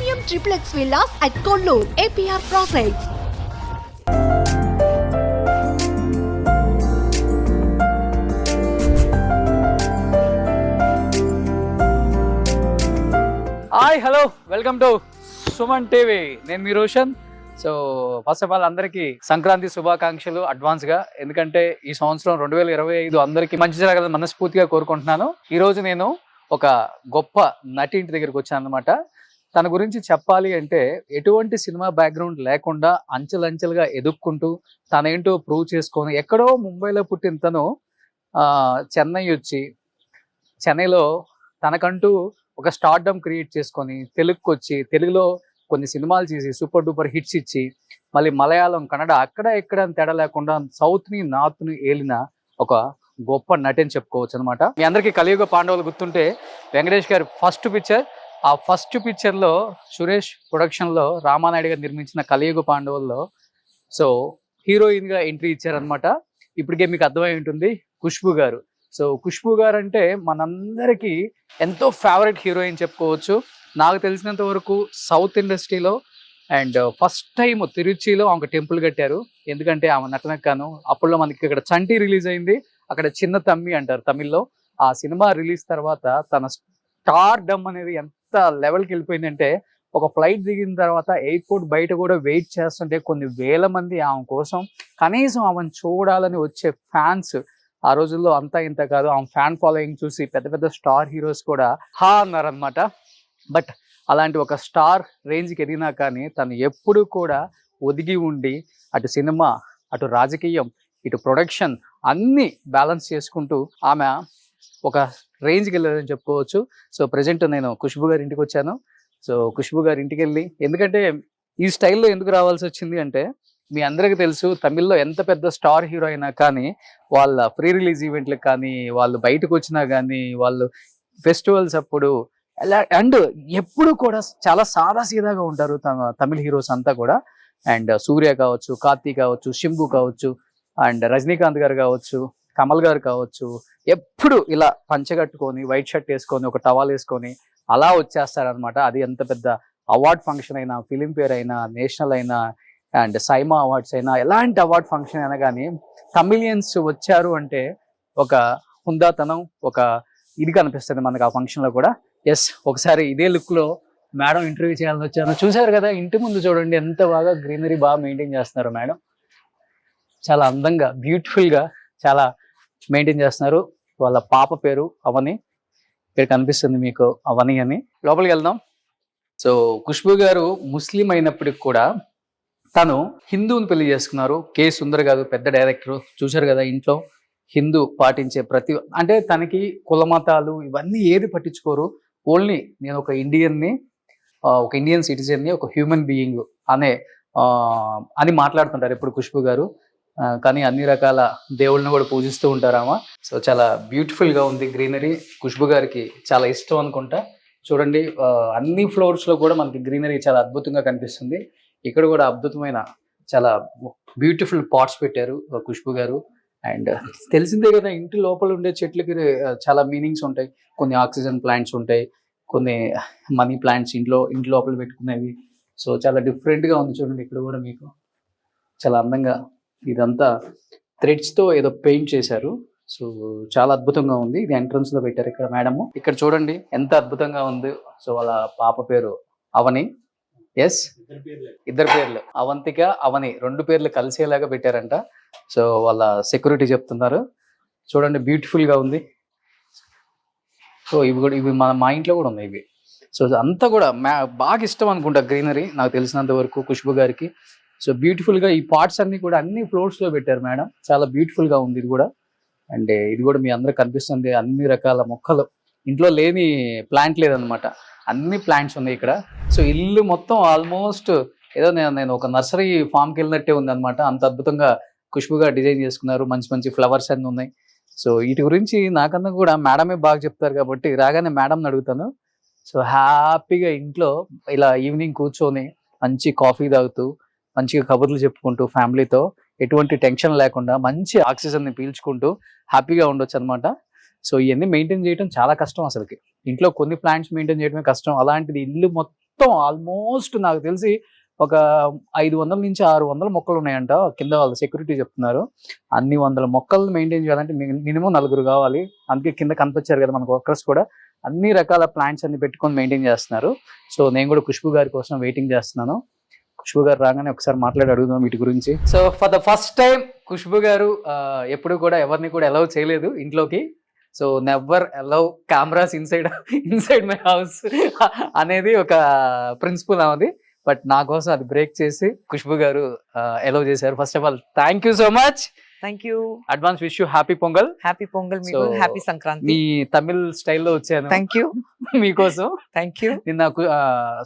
Premium triplex villas at Kollur, APR Projects. Hi hello welcome to Suman TV. నేను మీ Roshan. So first of all అందరికీ సంక్రాంతి శుభాకాంక్షలు అడ్వాన్స్గా. ఎందుకంటే ఈ సంవత్సరం 2025 అందరికీ మంచి జరగాలని మనస్ఫూర్తిగా కోరుకుంటున్నాను. ఈరోజు నేను ఒక గొప్ప నటి ఇంటి దగ్గరికి వచ్చాను అనమాట. తన గురించి చెప్పాలి అంటే ఎటువంటి సినిమా బ్యాక్గ్రౌండ్ లేకుండా అంచెలంచెలుగా ఎదుక్కుంటూ తనేంటో ప్రూవ్ చేసుకొని ఎక్కడో ముంబైలో పుట్టిన తను చెన్నై వచ్చి చెన్నైలో తనకంటూ ఒక స్టార్డమ్ క్రియేట్ చేసుకొని తెలుగుకి వచ్చి తెలుగులో కొన్ని సినిమాలు చేసి సూపర్ డూపర్ హిట్స్ ఇచ్చి మళ్ళీ మలయాళం కన్నడ అక్కడ ఎక్కడ తేడా లేకుండా సౌత్ని నార్త్ని ఏలిన ఒక గొప్ప నటి అని చెప్పుకోవచ్చు అనమాట. మీ అందరికీ కలియుగ పాండవులు గుర్తుంటే వెంకటేష్ గారి ఫస్ట్ పిక్చర్, ఆ ఫస్ట్ పిక్చర్లో సురేష్ ప్రొడక్షన్లో రామానాయుడు గారు నిర్మించిన కలియుగ పాండవుల్లో సో హీరోయిన్గా ఎంట్రీ ఇచ్చారనమాట. ఇప్పటికే మీకు అర్థమై ఉంటుంది ఖుష్బూ గారు. సో ఖుష్బూ గారు అంటే మనందరికీ ఎంతో ఫేవరెట్ హీరోయిన్ చెప్పుకోవచ్చు. నాకు తెలిసినంత వరకు సౌత్ ఇండస్ట్రీలో అండ్ ఫస్ట్ టైం తిరుచిలో ఆమె టెంపుల్ కట్టారు. ఎందుకంటే ఆమె నటనకు అప్పుడులో మనకి ఇక్కడ చంటి రిలీజ్ అయింది, అక్కడ చిన్న తమ్మి అంటారు తమిళ్లో. ఆ సినిమా రిలీజ్ తర్వాత తన స్టార్ డమ్ అనేది ఎంత లెవెల్కి వెళ్ళిపోయిందంటే ఒక ఫ్లైట్ దిగిన తర్వాత ఎయిర్పోర్ట్ బయట కూడా వెయిట్ చేస్తుంటే కొన్ని వేల మంది ఆమె కోసం కనీసం ఆమెను చూడాలని వచ్చే ఫ్యాన్స్ ఆ రోజుల్లో అంతా ఇంత కాదు. ఆమె ఫ్యాన్ ఫాలోయింగ్ చూసి పెద్ద పెద్ద స్టార్ హీరోస్ కూడా హా అన్నారనమాట. బట్ అలాంటి ఒక స్టార్ రేంజ్కి ఎదిగినా కానీ తను ఎప్పుడు కూడా ఒదిగి ఉండి అటు సినిమా, అటు రాజకీయం, ఇటు ప్రొడక్షన్ అన్నీ బ్యాలెన్స్ చేసుకుంటూ ఆమె ఒక రేంజ్కి వెళ్ళారని చెప్పుకోవచ్చు. సో ప్రజెంట్ నేను ఖుష్బూ గారి ఇంటికి వచ్చాను. సో ఖుష్బూ గారి ఇంటికి వెళ్ళి, ఎందుకంటే ఈ స్టైల్లో ఎందుకు రావాల్సి వచ్చింది అంటే మీ అందరికీ తెలుసు తమిళ్లో ఎంత పెద్ద స్టార్ హీరో అయినా కానీ వాళ్ళ ప్రీ రిలీజ్ ఈవెంట్లకు కానీ వాళ్ళు బయటకు వచ్చినా కానీ వాళ్ళు ఫెస్టివల్స్ అప్పుడు అండ్ ఎప్పుడు కూడా చాలా సాదాసీదాగా ఉంటారు తమిళ హీరోస్ అంతా కూడా. అండ్ సూర్య కావచ్చు, కార్తీక్ కావచ్చు, శంభు కావచ్చు, అండ్ రజనీకాంత్ గారు కావచ్చు, కమల్ గారు కావచ్చు, ఎప్పుడు ఇలా పంచగట్టుకొని వైట్ షర్ట్ వేసుకొని ఒక టవాల్ వేసుకొని అలా వచ్చేస్తారనమాట. అది ఎంత పెద్ద అవార్డ్ ఫంక్షన్ అయినా, ఫిలింఫేర్ అయినా, నేషనల్ అయినా అండ్ సైమా అవార్డ్స్ అయినా, ఎలాంటి అవార్డ్ ఫంక్షన్ అయినా కానీ తమిళియన్స్ వచ్చారు అంటే ఒక హుందాతనం, ఒక ఇది కనిపిస్తుంది మనకు ఆ ఫంక్షన్లో కూడా. ఎస్, ఒకసారి ఇదే లుక్లో మేడం ఇంటర్వ్యూ చేయాలని వచ్చాను. చూసారు కదా ఇంటి ముందు చూడండి ఎంత బాగా గ్రీనరీ బాగా మెయింటైన్ చేస్తున్నారు మేడం. చాలా అందంగా బ్యూటిఫుల్గా చాలా మెయింటైన్ చేస్తున్నారు. వాళ్ళ పాప పేరు అవని, ఇక్కడ కనిపిస్తుంది మీకు అవని అని. లోపలికి వెళ్దాం. సో ఖుష్బూ గారు ముస్లిం అయినప్పటికి కూడా తను హిందువుని పెళ్లి చేసుకున్నారు. కే సుందర్ గారు పెద్ద డైరెక్టర్. చూశారు కదా ఇంట్లో హిందూ పాటించే ప్రతి అంటే తనకి కుల మతాలు ఇవన్నీ ఏది పట్టించుకోరు. ఓన్లీ నేను ఒక ఇండియన్ని, ఒక ఇండియన్ సిటిజన్ని, ఒక హ్యూమన్ బీయింగ్ అని మాట్లాడుతుంటారు ఎప్పుడు ఖుష్బూ గారు. కానీ అన్ని రకాల దేవుళ్ళని కూడా పూజిస్తూ ఉంటారామా. సో చాలా బ్యూటిఫుల్గా ఉంది గ్రీనరీ. ఖుష్బూ గారికి చాలా ఇష్టం అనుకుంటా. చూడండి అన్ని ఫ్లోర్స్లో కూడా మనకి గ్రీనరీ చాలా అద్భుతంగా కనిపిస్తుంది. ఇక్కడ కూడా అద్భుతమైన చాలా బ్యూటిఫుల్ పాట్స్ పెట్టారు ఖుష్బూ గారు. అండ్ తెలిసిందే కదా ఇంటి లోపల ఉండే చెట్లకి చాలా మీనింగ్స్ ఉంటాయి. కొన్ని ఆక్సిజన్ ప్లాంట్స్ ఉంటాయి, కొన్ని మనీ ప్లాంట్స్ ఇంటి లోపల పెట్టుకునేవి. సో చాలా డిఫరెంట్గా ఉంది చూడండి. ఇక్కడ కూడా మీకు చాలా అందంగా ఇదంతా థ్రెడ్స్తో ఏదో పెయింట్ చేశారు. సో చాలా అద్భుతంగా ఉంది. ఇది ఎంట్రన్స్ లో పెట్టారు ఇక్కడ మేడము. ఇక్కడ చూడండి ఎంత అద్భుతంగా ఉంది. సో వాళ్ళ పాప పేరు అవని. ఎస్, ఇద్దరు పేర్లు అవంతిక, అవని, రెండు పేర్లు కలిసేలాగా పెట్టారంట. సో వాళ్ళ సెక్యూరిటీ చెప్తున్నారు. చూడండి బ్యూటిఫుల్ గా ఉంది. సో ఇవి మా ఇంట్లో కూడా ఉన్నాయి ఇవి. సో అంతా కూడా బాగా ఇష్టం అనుకుంటా గ్రీనరీ నాకు తెలిసినంత వరకు ఖుష్బూ గారికి. సో బ్యూటిఫుల్ గా ఈ పార్ట్స్ అన్ని కూడా అన్ని ఫ్లోర్స్ లో పెట్టారు మేడం. చాలా బ్యూటిఫుల్ గా ఉంది ఇది కూడా. అండ్ ఇది కూడా మీ అందరికి కనిపిస్తుంది. అన్ని రకాల మొక్కలు, ఇంట్లో లేని ప్లాంట్ లేదనమాట, అన్ని ప్లాంట్స్ ఉన్నాయి ఇక్కడ. సో ఇల్లు మొత్తం ఆల్మోస్ట్ ఏదో నేను ఒక నర్సరీ ఫామ్కి వెళ్ళినట్టే ఉంది అనమాట. అంత అద్భుతంగా ఖుష్బూగా డిజైన్ చేసుకున్నారు. మంచి మంచి ఫ్లవర్స్ అన్నీ ఉన్నాయి. సో వీటి గురించి నాకన్నా కూడా మేడమే బాగా చెప్తారు కాబట్టి రాగానే మేడంని అడుగుతాను. సో హ్యాపీగా ఇంట్లో ఇలా ఈవినింగ్ కూర్చొని మంచి కాఫీ తాగుతూ మంచిగా కబుర్లు చెప్పుకుంటూ ఫ్యామిలీతో ఎటువంటి టెన్షన్ లేకుండా మంచి ఆక్సిజన్ని పీల్చుకుంటూ హ్యాపీగా ఉండొచ్చు అనమాట. సో ఇవన్నీ మెయింటైన్ చేయడం చాలా కష్టం అసలుకి. ఇంట్లో కొన్ని ప్లాంట్స్ మెయింటైన్ చేయడమే కష్టం, అలాంటిది ఇల్లు మొత్తం మొత్తం ఆల్మోస్ట్ నాకు తెలిసి ఒక 500 నుంచి 600 మొక్కలు ఉన్నాయంట. కింద వాళ్ళ సెక్యూరిటీ చెప్తున్నారు. అన్ని వందల మొక్కలు మెయింటైన్ చేయాలంటే మినిమం 4 కావాలి. అందుకే కింద కనిపించారు కదా మనకు వర్కర్స్ కూడా అన్ని రకాల ప్లాంట్స్ అన్ని పెట్టుకొని మెయింటైన్ చేస్తున్నారు. సో నేను కూడా ఖుష్బు గారి కోసం వెయిటింగ్ చేస్తున్నాను. ఖుష్బు గారు రాగానే ఒకసారి మాట్లాడి అడుగుదాం వీటి గురించి. So for the first time Khushbu గారు ఎప్పుడు కూడా ఎవరిని కూడా అలౌ చేయలేదు ఇంట్లోకి. So never allow cameras inside my house అనేది ఒక ప్రిన్సిపల్ అనేది. బట్ నా కోసం అది బ్రేక్ చేసి ఖుష్బు గారు అలౌ చేశారు. First of all thank you so much. Thank you. Advance wish you happy pongal. Happy pongal మీకు, హ్యాపీ సంక్రాంతి. మీ తమిళ్ స్టైల్లో వచ్చాను. థ్యాంక్ యూ మీకోసం. Thank you. నిన్న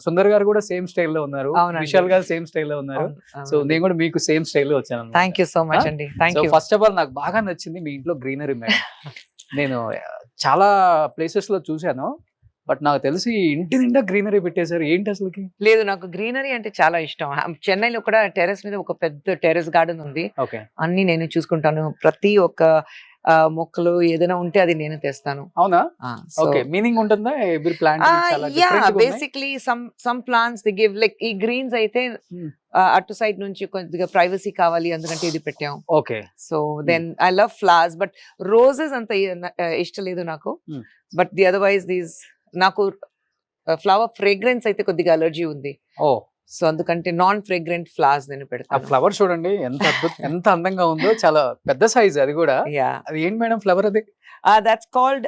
సుందర్ గారు కూడా సేమ్ స్టైల్లో ఉన్నారు, విశాల్ గారు సేమ్ స్టైల్లో ఉన్నారు. సో నేను కూడా మీకు సేమ్ స్టైల్లో వచ్చాను. థ్యాంక్ యూ సో మచ్ అండి. Thank you. First of all నాకు బాగా నచ్చింది మీ ఇంట్లో గ్రీనరీ మేడం. నేను చాలా ప్లేసెస్ లో చూశాను, బట్ నాకు తెలిసి ఇంటి నిండా గ్రీనరీ పెట్టేశారు. ఏంటి అసలుకి? లేదు, నాకు గ్రీనరీ అంటే చాలా ఇష్టం. చెన్నైలో కూడా టెర్రస్ మీద ఒక పెద్ద టెర్రస్ గార్డెన్ ఉంది. ఓకే. అన్ని నేను చూసుకుంటాను. ప్రతి ఒక్క మొక్కలు ఏదైనా ఉంటే అది నేను తెస్తాను. అవునా? ఓకే. మీనింగ్ ఉంటుందా every plant? Basically some plants the give like ఈ గ్రీన్స్ అయితే అటు సైడ్ నుంచి కొద్దిగా ప్రైవసీ కావాలి అందుకంటే ఇది పెట్టాం. Okay. So then I love flowers, but roses అంత ఇష్టం లేదు నాకు. బట్ ది అదర్వైజ్ దీస్ నాకు ఫ్లవర్ ఫ్రేగ్రెన్స్ అయితే కొద్దిగా అలర్జీ ఉంది. ఓ, సో అందుకంటే నాన్ ఫ్రేగ్రెంట్ ఫ్లవర్స్ నేను ఆ పెడతాను. ఫ్లవర్ చూడండి ఎంత అందంగా ఉందో. చాలా పెద్ద సైజ్ అది కూడా. అది ఏంటి మేడం ఫ్లవర్ అది? That's called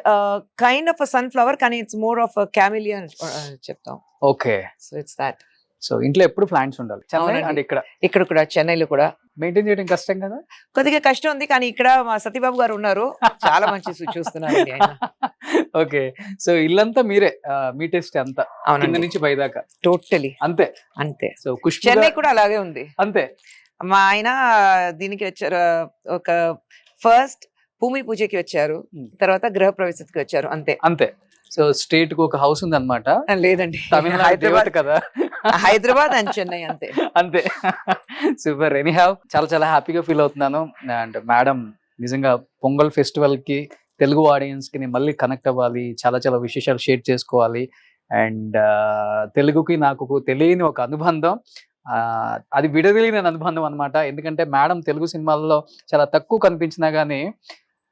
kind of sunflower, కానీ ఇట్స్ మోర్ ఆఫ్ క్యామిలియా చెప్తాం. Okay. So it's that. So ఇంట్లో ఎప్పుడు ప్లాంట్స్ ఉండాలి. చెన్నై అండ్ ఇక్కడ కూడా చెన్నైలో కూడా మెయింటైన్ చేయడం కష్టం కదా? కొద్దిగా కష్టం ఉంది, కానీ ఇక్కడ మా సతీబాబు గారు ఉన్నారు, చాలా మంచి చూస్తున్నారు. ఓకే. సో ఇల్లంతా మీరే, మీ టెస్ట్ అంతా కింద నుంచి పై దాకా టోటలీ అంతే అంతే. సో చెన్నై కూడా అలాగే ఉంది అంతే. మా ఆయన దీనికి వచ్చారు, ఒక ఫస్ట్ భూమి పూజకి వచ్చారు, తర్వాత గృహ ప్రవేశకి వచ్చారు, అంతే అంతే. సో స్టేట్ కు ఒక హౌస్ ఉంది అనమాట. లేదండి, హైదరాబాద్ కదా, హైదరాబాద్ అండ్ చెన్నై అంతే అంతే. సూపర్. ఎనీ హ్యావ్ చాలా చాలా హ్యాపీగా ఫీల్ అవుతున్నాను. అండ్ మేడం నిజంగా పొంగల్ ఫెస్టివల్ కి తెలుగు ఆడియన్స్ కి మళ్ళీ కనెక్ట్ అవ్వాలి, చాలా చాలా విశేషాలు షేర్ చేసుకోవాలి. అండ్ తెలుగుకి నాకు తెలియని ఒక అనుబంధం, అది విడదీయని అనుబంధం అనమాట. ఎందుకంటే మేడం తెలుగు సినిమాల్లో చాలా తక్కువ కనిపించినా గానీ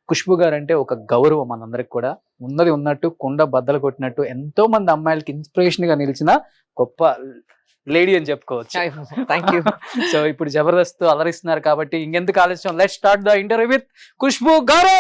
ఖుష్బు గారు అంటే ఒక గౌరవం మనందరికి కూడా. ఉన్నది ఉన్నట్టు కుండ బద్దలు కొట్టినట్టు ఎంతో మంది అమ్మాయిలకి ఇన్స్పిరేషన్ గా నిలిచిన గొప్ప లేడీ అని చెప్పుకోవచ్చు. Thank you. సో ఇప్పుడు జబర్దస్త్ అలరిస్తున్నారు కాబట్టి ఇంకెందుకు ఆలస్యం, let's start the interview with Khushbu గారు.